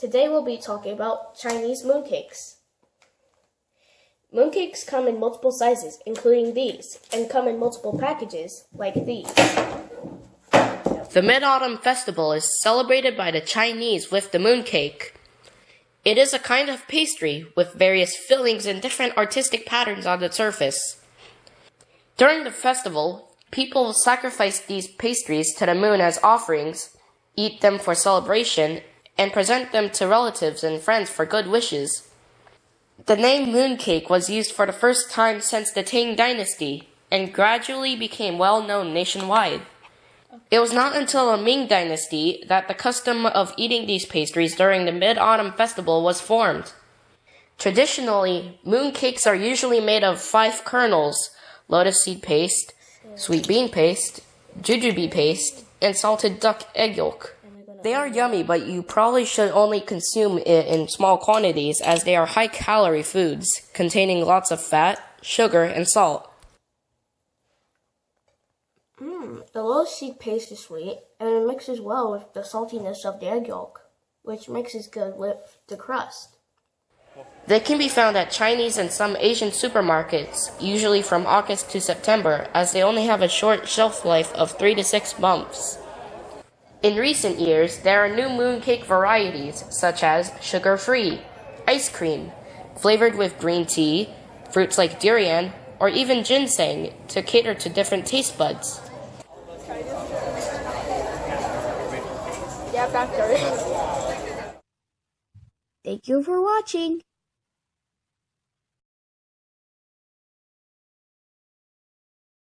Today we'll be talking about Chinese mooncakes. Mooncakes come in multiple sizes, including these, and come in multiple packages, like these. The Mid-Autumn Festival is celebrated by the Chinese with the mooncake. It is a kind of pastry with various fillings and different artistic patterns on the surface. During the festival, people will sacrifice these pastries to the moon as offerings, eat them for celebration, and present them to relatives and friends for good wishes. The name mooncake was used for the first time since the Tang Dynasty and gradually became well known nationwide. It was not until the Ming Dynasty that the custom of eating these pastries during the Mid-Autumn Festival was formed. Traditionally, mooncakes are usually made of 5 kernels, lotus seed paste, sweet bean paste, jujube paste, and salted duck egg yolk. They are yummy, but you probably should only consume it in small quantities as they are high-calorie foods, containing lots of fat, sugar, and salt. The lotus seed paste is sweet, and it mixes well with the saltiness of the egg yolk, which mixes good with the crust. They can be found at Chinese and some Asian supermarkets, usually from August to September, as they only have a short shelf life of 3 to 6 months. In recent years, there are new mooncake varieties, such as sugar-free, ice cream, flavored with green tea, fruits like durian, or even ginseng, to cater to different taste buds. Yeah, back there. Thank you for watching.